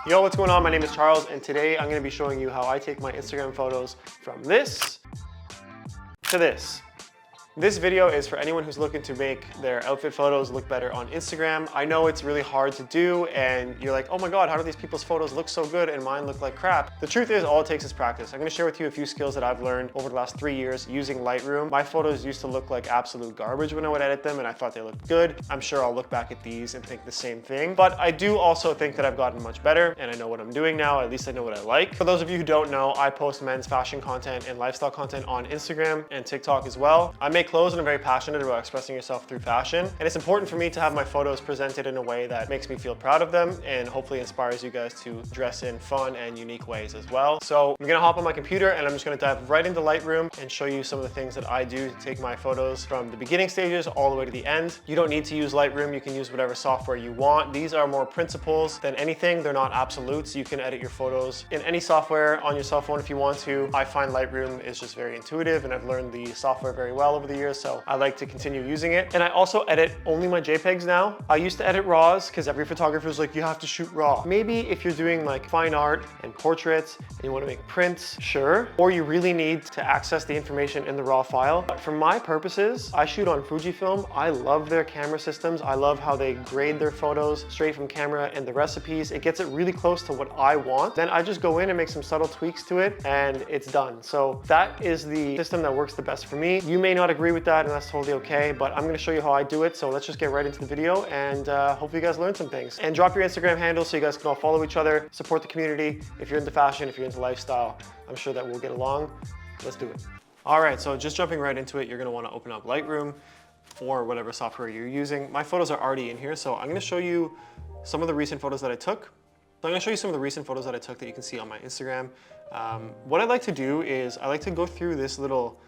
Yo, what's going on? My name is Charles, and today I'm going to be showing you how I take my Instagram photos from this to this. This video is for anyone who's looking to make their outfit photos look better on Instagram. I know it's really hard to do and you're like, oh my God, how do these people's photos look so good and mine look like crap? The truth is all it takes is practice. I'm gonna share with you a few skills that I've learned over the last 3 years using Lightroom. My photos used to look like absolute garbage when I would edit them and I thought they looked good. I'm sure I'll look back at these and think the same thing, but I do also think that I've gotten much better and I know what I'm doing now. At least I know what I like. For those of you who don't know, I post men's fashion content and lifestyle content on Instagram and TikTok as well. I make clothes and I'm very passionate about expressing yourself through fashion. And it's important for me to have my photos presented in a way that makes me feel proud of them and hopefully inspires you guys to dress in fun and unique ways as well. So I'm gonna hop on my computer and I'm just gonna dive right into Lightroom and show you some of the things that I do to take my photos from the beginning stages all the way to the end. You don't need to use Lightroom, you can use whatever software you want. These are more principles than anything. They're not absolutes. You can edit your photos in any software on your cell phone if you want to. I find Lightroom is just very intuitive and I've learned the software very well over the years, so I like to continue using it. And I also edit only my JPEGs now. I used to edit RAWs because every photographer is like, you have to shoot RAW. Maybe if you're doing like fine art and portraits and you want to make prints, sure. Or you really need to access the information in the RAW file. But for my purposes, I shoot on Fujifilm. I love their camera systems. I love how they grade their photos straight from camera and the recipes. It gets it really close to what I want. Then I just go in and make some subtle tweaks to it and it's done. So that is the system that works the best for me. You may not agree with that and that's totally okay, but I'm gonna show you how I do it. So let's just get right into the video and hopefully you guys learn some things. And drop your Instagram handle so you guys can all follow each other, support the community. If you're into fashion, if you're into lifestyle, I'm sure that we'll get along. Let's do it. All right, so just jumping right into it, you're gonna wanna open up Lightroom or whatever software you're using. My photos are already in here, so I'm gonna show you some of the recent photos that I took. So I'm gonna show you some of the recent photos that I took that you can see on my Instagram. What I like to do is I like to go through this little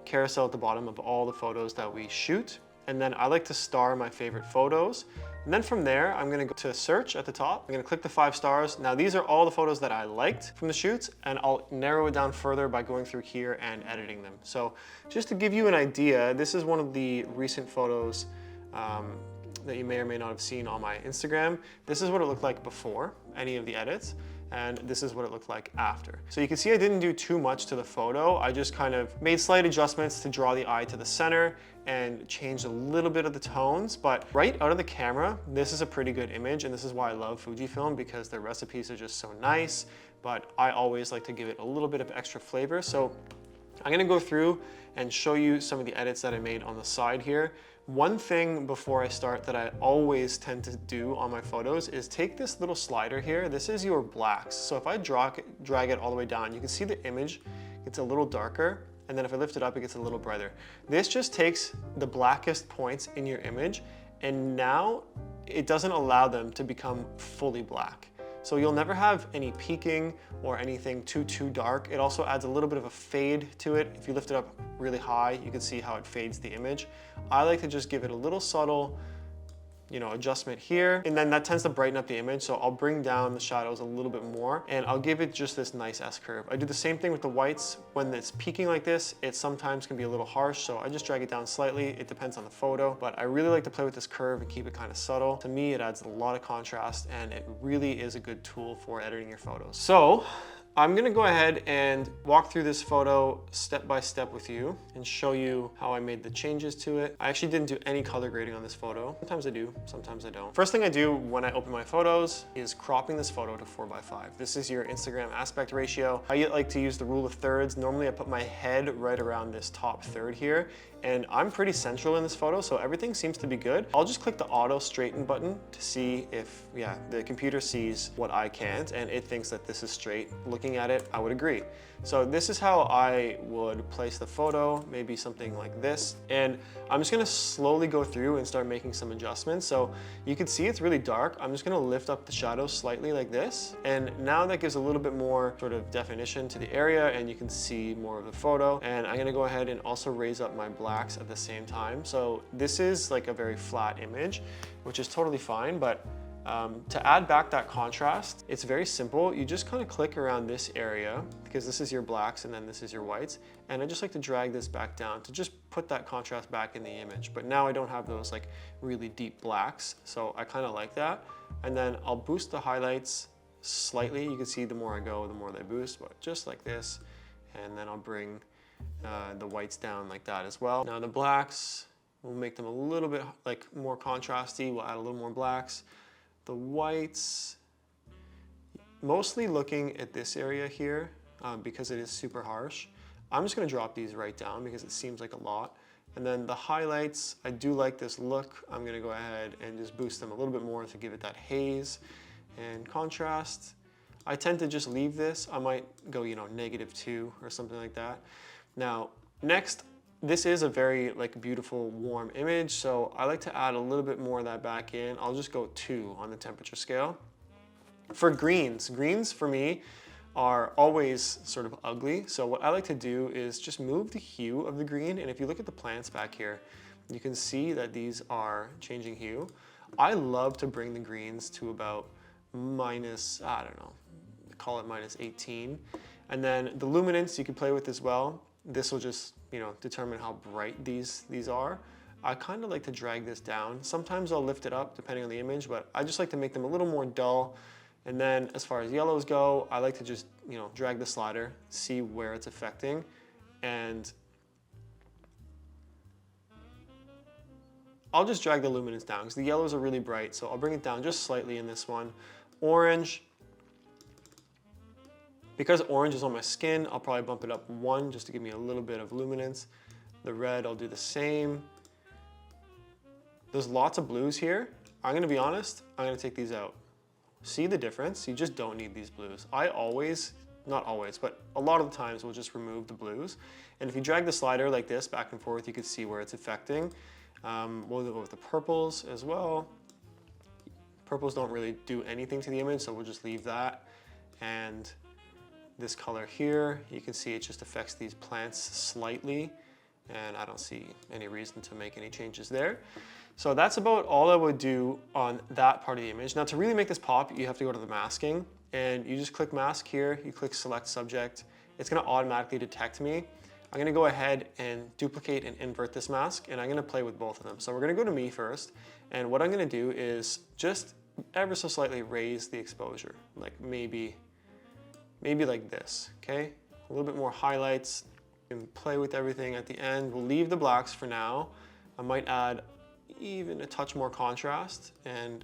carousel at the bottom of all the photos that we shoot. And then I like to star my favorite photos. And then from there, I'm gonna go to search at the top. I'm gonna click the 5 stars. Now these are all the photos that I liked from the shoots and I'll narrow it down further by going through here and editing them. So just to give you an idea, this is one of the recent photos that you may or may not have seen on my Instagram. This is what it looked like before any of the edits. And this is what it looked like after. So you can see I didn't do too much to the photo. I just kind of made slight adjustments to draw the eye to the center and changed a little bit of the tones, but right out of the camera, this is a pretty good image. And this is why I love Fujifilm because their recipes are just so nice, but I always like to give it a little bit of extra flavor. So I'm gonna go through and show you some of the edits that I made on the side here. One thing before I start that I always tend to do on my photos is take this little slider here. This is your blacks. So if I drag it all the way down, you can see the image gets a little darker. And then if I lift it up, it gets a little brighter. This just takes the blackest points in your image and now it doesn't allow them to become fully black. So you'll never have any peaking or anything too dark. It also adds a little bit of a fade to it. If you lift it up really high, you can see how it fades the image. I like to just give it a little subtle, adjustment here, and then that tends to brighten up the image. So I'll bring down the shadows a little bit more and I'll give it just this nice S-curve. I do the same thing with the whites. When it's peaking like this, it sometimes can be a little harsh. So I just drag it down slightly. It depends on the photo, but I really like to play with this curve and keep it kind of subtle. To me, it adds a lot of contrast and it really is a good tool for editing your photos. So I'm gonna go ahead and walk through this photo step by step with you and show you how I made the changes to it. I actually didn't do any color grading on this photo. Sometimes I do, sometimes I don't. First thing I do when I open my photos is cropping this photo to 4:5. This is your Instagram aspect ratio. I like to use the rule of thirds. Normally I put my head right around this top third here and I'm pretty central in this photo, so everything seems to be good. I'll just click the auto straighten button to see if, the computer sees what I can't and it thinks that this is straight. Looking at it, I would agree. So this is how I would place the photo, maybe something like this. And I'm just gonna slowly go through and start making some adjustments. So you can see it's really dark. I'm just gonna lift up the shadows slightly like this. And now that gives a little bit more sort of definition to the area and you can see more of the photo. And I'm gonna go ahead and also raise up my blacks at the same time. So this is like a very flat image, which is totally fine, but to add back that contrast, it's very simple. You just kind of click around this area because this is your blacks and then this is your whites. And I just like to drag this back down to just put that contrast back in the image. But now I don't have those like really deep blacks. So I kind of like that. And then I'll boost the highlights slightly. You can see the more I go, the more they boost, but just like this. And then I'll bring the whites down like that as well. Now the blacks, we'll make them a little bit like more contrasty. We'll add a little more blacks. The whites, mostly looking at this area here because it is super harsh. I'm just gonna drop these right down because it seems like a lot. And then the highlights, I do like this look. I'm gonna go ahead and just boost them a little bit more to give it that haze and contrast. I tend to just leave this. I might go, you know, -2 or something like that. Now, next, this is a very like beautiful warm image, so I like to add a little bit more of that back in. I'll just go 2 on the temperature scale. For greens for me are always sort of ugly. So what I like to do is just move the hue of the green. And if you look at the plants back here, you can see that these are changing hue. I love to bring the greens to about minus, I don't know, call it -18. And then the luminance you can play with as well. This will just, you know, determine how bright these are. I kind of like to drag this down. Sometimes I'll lift it up depending on the image, but I just like to make them a little more dull. And then as far as yellows go, I like to just, you know, drag the slider, see where it's affecting. And I'll just drag the luminance down because the yellows are really bright. So I'll bring it down just slightly in this one. Orange, because orange is on my skin, I'll probably bump it up 1 just to give me a little bit of luminance. The red, I'll do the same. There's lots of blues here. I'm gonna be honest, I'm gonna take these out. See the difference? You just don't need these blues. I always, not always, but a lot of the times we'll just remove the blues. And if you drag the slider like this back and forth, you can see where it's affecting. We'll go with the purples as well. Purples don't really do anything to the image, so we'll just leave that. And this color here, you can see it just affects these plants slightly. And I don't see any reason to make any changes there. So that's about all I would do on that part of the image. Now to really make this pop, you have to go to the masking and you just click mask here, you click select subject. It's gonna automatically detect me. I'm gonna go ahead and duplicate and invert this mask and I'm gonna play with both of them. So we're gonna go to me first. And what I'm gonna do is just ever so slightly raise the exposure, like maybe like this, okay? A little bit more highlights and play with everything at the end. We'll leave the blacks for now. I might add even a touch more contrast and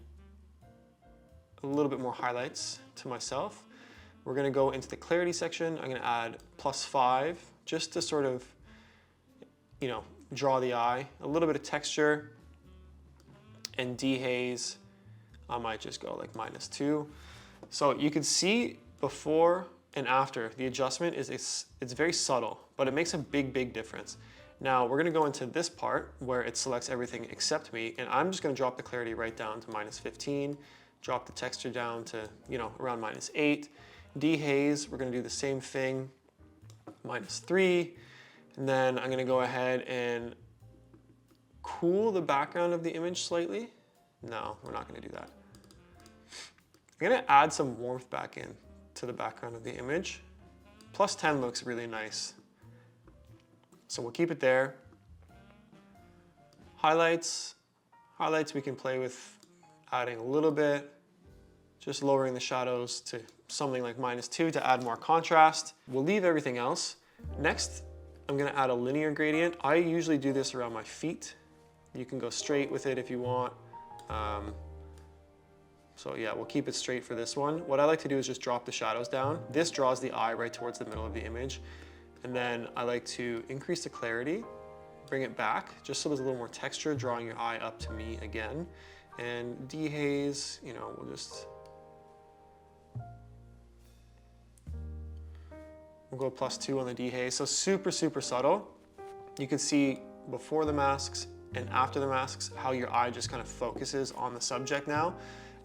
a little bit more highlights to myself. We're gonna go into the clarity section. I'm gonna add +5 just to sort of, you know, draw the eye. A little bit of texture and dehaze. I might just go like -2. So you can see before and after, the adjustment is it's very subtle, but it makes a big difference. Now we're gonna go into this part where it selects everything except me, and I'm just gonna drop the clarity right down to -15, drop the texture down to, you know, around -8. Dehaze, we're gonna do the same thing, -3, and then I'm gonna go ahead and cool the background of the image slightly. No, we're not gonna do that. I'm gonna add some warmth back in to the background of the image. +10 looks really nice. So we'll keep it there. Highlights we can play with adding a little bit, just lowering the shadows to something like -2 to add more contrast. We'll leave everything else. Next, I'm gonna add a linear gradient. I usually do this around my feet. You can go straight with it if you want. So yeah, we'll keep it straight for this one. What I like to do is just drop the shadows down. This draws the eye right towards the middle of the image. And then I like to increase the clarity, bring it back, just so there's a little more texture, drawing your eye up to me again. And dehaze, you know, we'll go +2 on the dehaze. So super subtle. You can see before the masks and after the masks, how your eye just kind of focuses on the subject now.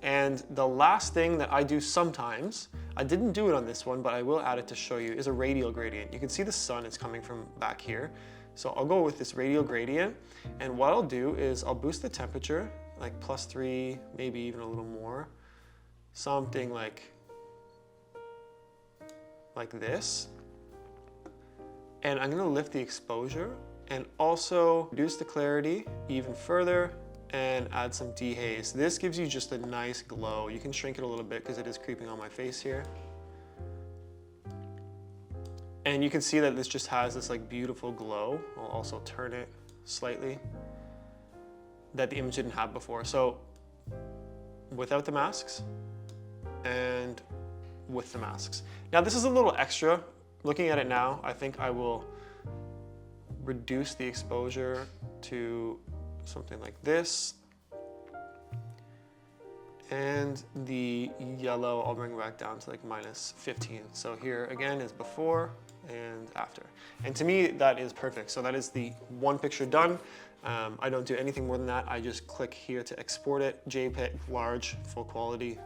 And the last thing that I do sometimes, I didn't do it on this one, but I will add it to show you, is a radial gradient. You can see the sun is coming from back here. So I'll go with this radial gradient. And what I'll do is I'll boost the temperature, like +3, maybe even a little more. Something like this. And I'm gonna lift the exposure and also reduce the clarity even further and add some dehaze. This gives you just a nice glow. You can shrink it a little bit because it is creeping on my face here. And you can see that this just has this like beautiful glow. I'll also turn it slightly that the image didn't have before. So without the masks and with the masks. Now this is a little extra. Looking at it now, I think I will reduce the exposure to something like this. And the yellow, I'll bring it back down to like -15. So here again is before and after. And to me, that is perfect. So that is the one picture done. I don't do anything more than that. I just click here to export it, JPEG, large, full quality.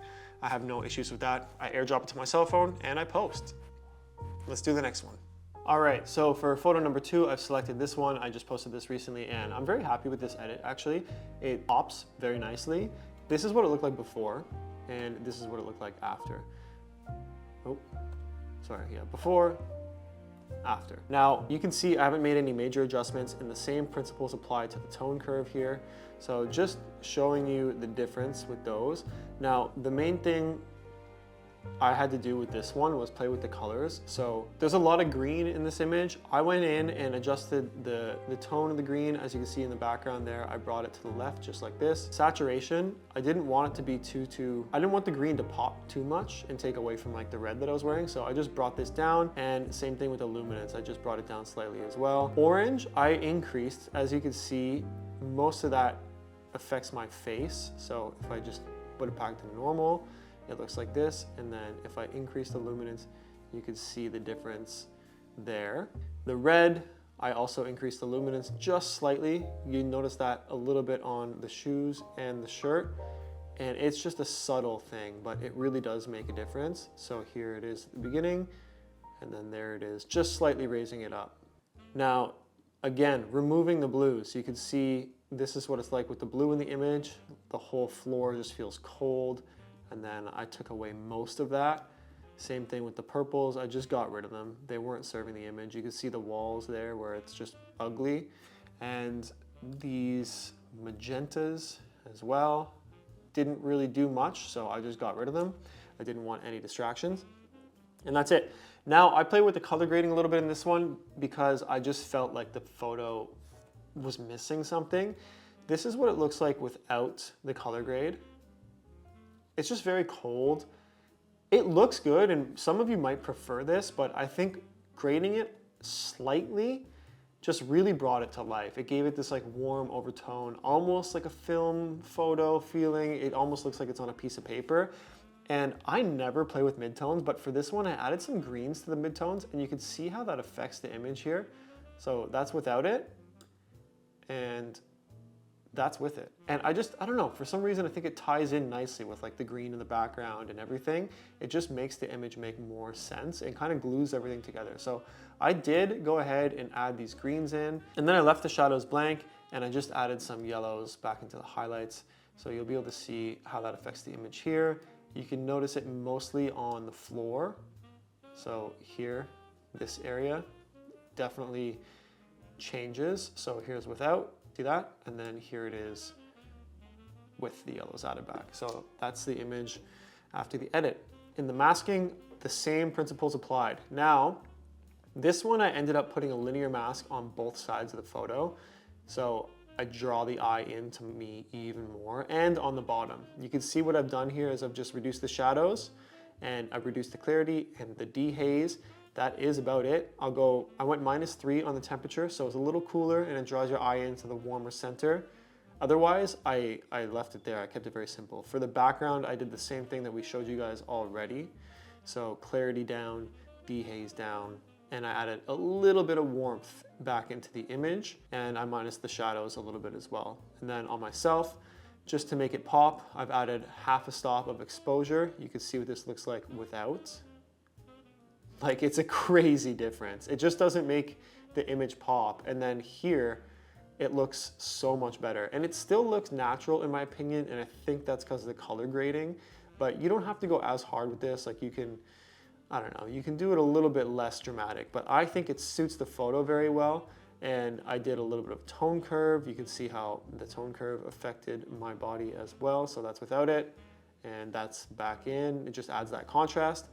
I have no issues with that. I airdrop it to my cell phone and I post. Let's do the next one. All right, so for photo number 2, I've selected this one. I just posted this recently and I'm very happy with this edit actually. It pops very nicely. This is what it looked like before and this is what it looked like after. Oh, sorry, yeah, before, after. Now you can see I haven't made any major adjustments and the same principles apply to the tone curve here. So just showing you the difference with those. Now the main thing I had to do with this one was play with the colors. So there's a lot of green in this image. I went in and adjusted the tone of the green. As you can see in the background there, I brought it to the left just like this. Saturation, I didn't want it to be I didn't want the green to pop too much and take away from like the red that I was wearing. So I just brought this down, and same thing with the luminance. I just brought it down slightly as well. Orange, I increased. As you can see, most of that affects my face. So if I just put it back to normal, it looks like this, and then if I increase the luminance, you can see the difference there. The red, I also increased the luminance just slightly. You notice that a little bit on the shoes and the shirt, and it's just a subtle thing, but it really does make a difference. So here it is at the beginning, and then there it is, just slightly raising it up. Now, again, removing the blues, you can see this is what it's like with the blue in the image. The whole floor just feels cold. And then I took away most of that. Same thing with the purples, I just got rid of them. They weren't serving the image. You can see the walls there where it's just ugly. And these magentas as well didn't really do much, so I just got rid of them. I didn't want any distractions. And that's it. Now I play with the color grading a little bit in this one because I just felt like the photo was missing something. This is what it looks like without the color grade. It's just very cold. It looks good, and some of you might prefer this, but I think grading it slightly just really brought it to life. It gave it this like warm overtone, almost like a film photo feeling. It almost looks like it's on a piece of paper. And I never play with midtones, but for this one, I added some greens to the midtones, and you can see how that affects the image here. So that's without it, and that's with it. And I don't know, for some reason I think it ties in nicely with like the green in the background and everything. It just makes the image make more sense and kind of glues everything together. So I did go ahead and add these greens in, and then I left the shadows blank and I just added some yellows back into the highlights. So you'll be able to see how that affects the image here. You can notice it mostly on the floor. So here, this area definitely changes. So here's without. See that? And then here it is with the yellows added back. So that's the image after the edit. In the masking, the same principles applied. Now, this one I ended up putting a linear mask on both sides of the photo. So I draw the eye into me even more, and on the bottom. You can see what I've done here is I've just reduced the shadows and I've reduced the clarity and the dehaze. That is about it. I went -3 on the temperature, so it's a little cooler and it draws your eye into the warmer center. Otherwise, I left it there. I kept it very simple. For the background, I did the same thing that we showed you guys already. So clarity down, dehaze down, and I added a little bit of warmth back into the image, and I minused the shadows a little bit as well. And then on myself, just to make it pop, I've added half a stop of exposure. You can see what this looks like without. Like, it's a crazy difference. It just doesn't make the image pop. And then here, it looks so much better. And it still looks natural in my opinion, and I think that's because of the color grading. But you don't have to go as hard with this. Like, you can, I don't know, you can do it a little bit less dramatic, but I think it suits the photo very well. And I did a little bit of tone curve. You can see how the tone curve affected my body as well. So that's without it, and that's back in. It just adds that contrast.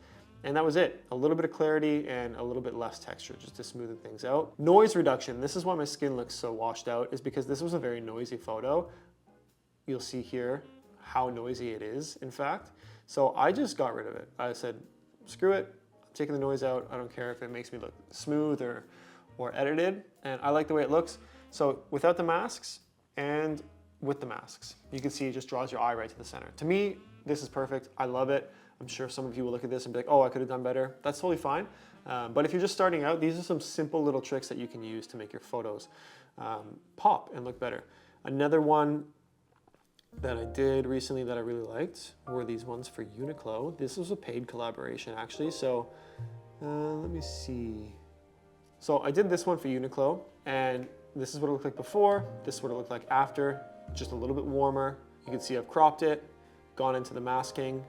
And that was it. A little bit of clarity and a little bit less texture just to smoothen things out. Noise reduction. This is why my skin looks so washed out, is because this was a very noisy photo. You'll see here how noisy it is, in fact. So I just got rid of it. I said, screw it. I'm taking the noise out. I don't care if it makes me look smooth or edited, and I like the way it looks. So without the masks and with the masks, you can see it just draws your eye right to the center. To me, this is perfect. I love it. I'm sure some of you will look at this and be like, oh, I could have done better. That's totally fine. But if you're just starting out, these are some simple little tricks that you can use to make your photos pop and look better. Another one that I did recently that I really liked were these ones for Uniqlo. This was a paid collaboration actually. So let me see. So I did this one for Uniqlo, and this is what it looked like before. This is what it looked like after, just a little bit warmer. You can see I've cropped it, gone into the masking,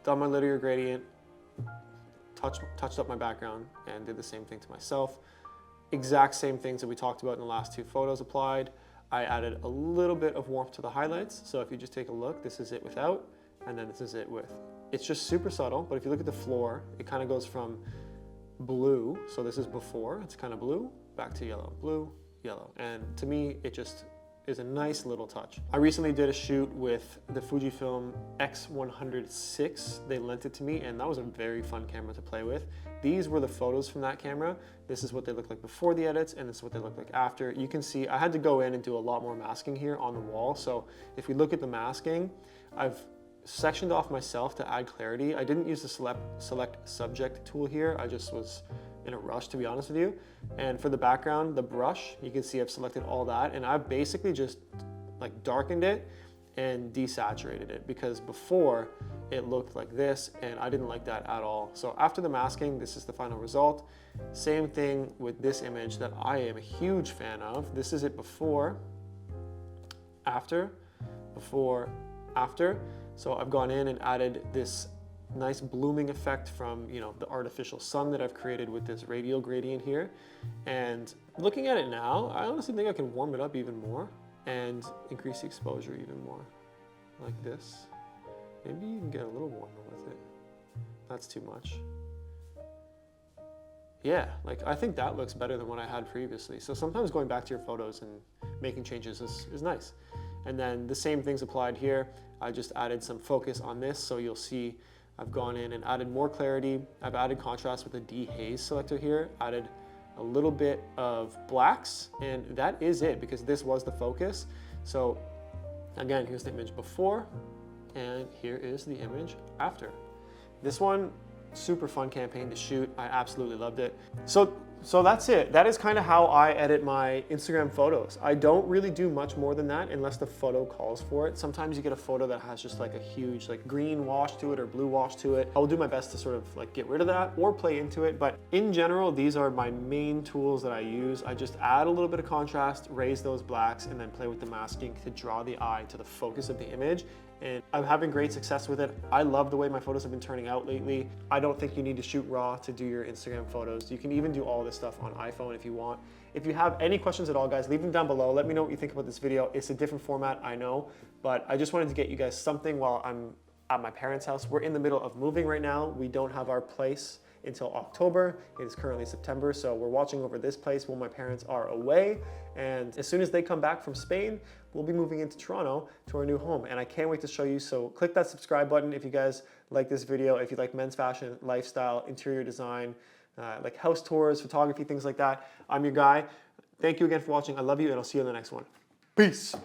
done my linear gradient, touched up my background, and did the same thing to myself. Exact same things that we talked about in the last two photos applied. I added a little bit of warmth to the highlights. So if you just take a look, this is it without, and then this is it with. It's just super subtle, but if you look at the floor, it kind of goes from blue, so this is before, it's kind of blue, back to yellow, blue, yellow. And to me, it just is a nice little touch. I recently did a shoot with the Fujifilm X106. They lent it to me, and that was a very fun camera to play with. These were the photos from that camera. This is what they look like before the edits, and this is what they look like after. You can see I had to go in and do a lot more masking here on the wall. So if we look at the masking, I've sectioned off myself to add clarity. I didn't use the select subject tool here. I just was in a rush, to be honest with you. And for the background, the brush, you can see I've selected all that, and I've basically just like darkened it and desaturated it, because before it looked like this and I didn't like that at all. So after the masking, this is the final result. Same thing with this image that I am a huge fan of. This is it before, after, before, after. So I've gone in and added this nice blooming effect from, you know, the artificial sun that I've created with this radial gradient here. And looking at it now, I honestly think I can warm it up even more and increase the exposure even more, like this. Maybe you can get a little warmer with it. That's too much. Yeah, like I think that looks better than what I had previously. So sometimes going back to your photos and making changes is nice. And then the same things applied here. I just added some focus on this, so you'll see I've gone in and added more clarity. I've added contrast with the dehaze selector here, added a little bit of blacks, and that is it, because this was the focus. So again, here's the image before, and here is the image after. This one, super fun campaign to shoot. I absolutely loved it. So that's it. That is kind of how I edit my Instagram photos. I don't really do much more than that unless the photo calls for it. Sometimes you get a photo that has just like a huge like green wash to it or blue wash to it. I'll do my best to sort of like get rid of that or play into it. But in general, these are my main tools that I use. I just add a little bit of contrast, raise those blacks, and then play with the masking to draw the eye to the focus of the image. And I'm having great success with it. I love the way my photos have been turning out lately. I don't think you need to shoot raw to do your Instagram photos. You can even do all this stuff on iPhone if you want. If you have any questions at all, guys, leave them down below. Let me know what you think about this video. It's a different format, I know, but I just wanted to get you guys something while I'm at my parents' house. We're in the middle of moving right now. We don't have our place until October. It is currently September, so we're watching over this place while my parents are away. And as soon as they come back from Spain, we'll be moving into Toronto to our new home. And I can't wait to show you. So click that subscribe button if you guys like this video, if you like men's fashion, lifestyle, interior design, like house tours, photography, things like that. I'm your guy. Thank you again for watching. I love you, and I'll see you in the next one. Peace.